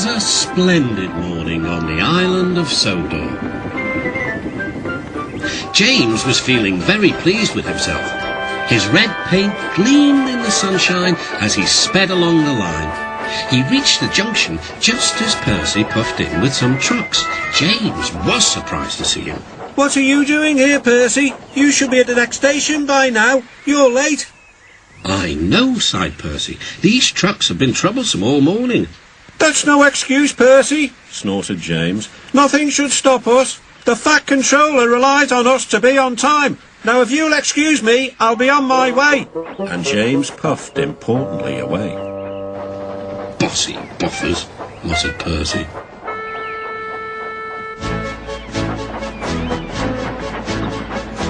a splendid morning on the island of Sodor. James was feeling very pleased with himself. His red paint gleamed in the sunshine as he sped along the line. He reached the junction just as Percy puffed in with some trucks. James was surprised to see him. What are you doing here, Percy? You should be at the next station by now. You're late. I know, sighed Percy. These trucks have been troublesome all morning. That's no excuse, Percy, snorted James. Nothing should stop us. The Fat Controller relies on us to be on time. Now, if you'll excuse me, I'll be on my way. And James puffed importantly away. Bossy buffers, muttered Percy.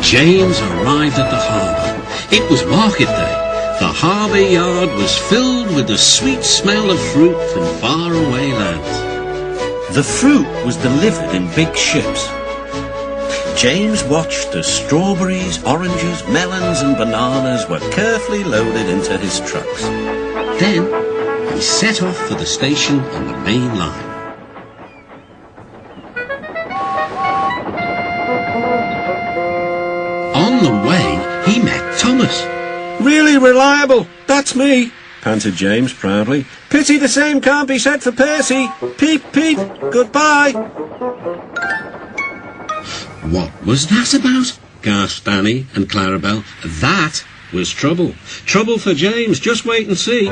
James arrived at the harbour. It was market day. The harbour yard was filled with the sweet smell of fruit from faraway lands. The fruit was delivered in big ships. James watched as strawberries, oranges, melons and bananas were carefully loaded into his trucks. Then he set off for the station on the main line. On the way, he met Thomas. Really reliable, that's me, panted James proudly. Pity the same can't be said for Percy. Peep, peep, goodbye. What was that about? Gasped Annie and Clarabelle. That was trouble. Trouble for James, just wait and see.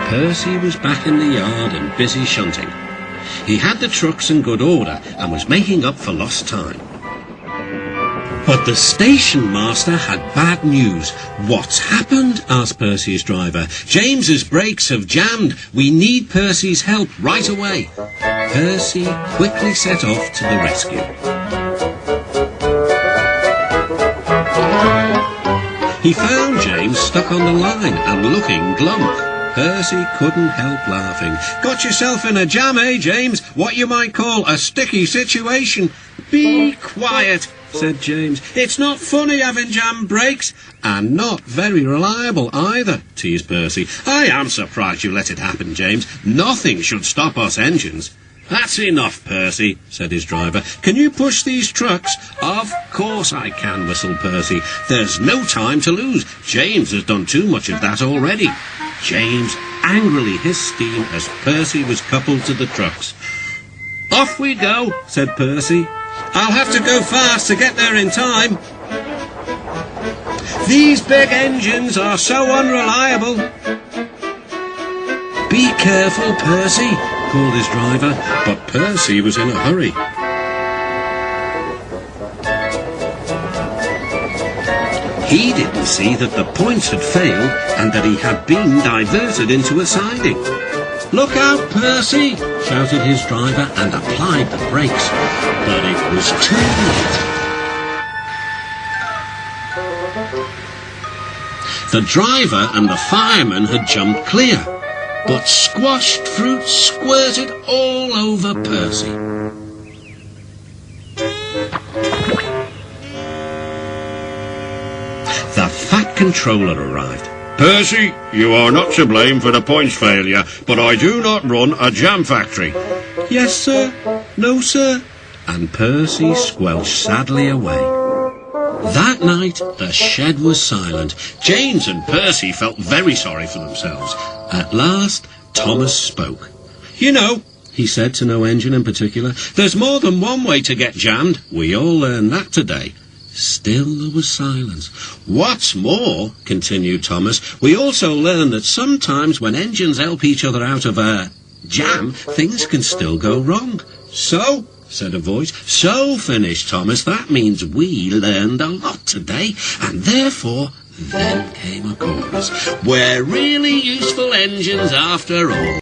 Percy was back in the yard and busy shunting. He had the trucks in good order and was making up for lost time. But the station master had bad news. What's happened? Asked Percy's driver. James's brakes have jammed. We need Percy's help right away. Percy quickly set off to the rescue. He found James stuck on the line and looking glum. Percy couldn't help laughing. Got yourself in a jam, eh, James? What you might call a sticky situation. Be quiet, said James. It's not funny having jam brakes, and not very reliable either, teased Percy. I am surprised you let it happen, James. Nothing should stop us engines. That's enough, Percy, said his driver. Can you push these trucks? Of course I can, whistled Percy. There's no time to lose. James has done too much of that already. James angrily hissed steam as Percy was coupled to the trucks. Off we go, said Percy. I'll have to go fast to get there in time. These big engines are so unreliable. Be careful, Percy, called his driver, but Percy was in a hurry. He didn't see that the points had failed and that he had been diverted into a siding. Look out, Percy, shouted his driver and applied the brakes. But it was too late. The driver and the fireman had jumped clear, but squashed fruit squirted all over Percy. The Fat Controller arrived. Percy, you are not to blame for the points failure, but I do not run a jam factory. Yes, sir. No, sir. And Percy squelched sadly away. That night, the shed was silent. James and Percy felt very sorry for themselves. At last, Thomas spoke. You know, he said to no engine in particular, there's more than one way to get jammed. We all learned that today. Still there was silence. What's more, continued Thomas, we also learned that sometimes when engines help each other out of a jam, things can still go wrong. So, said a voice. So, finished Thomas, that means we learned a lot today, and therefore, then came a chorus. We're really useful engines after all.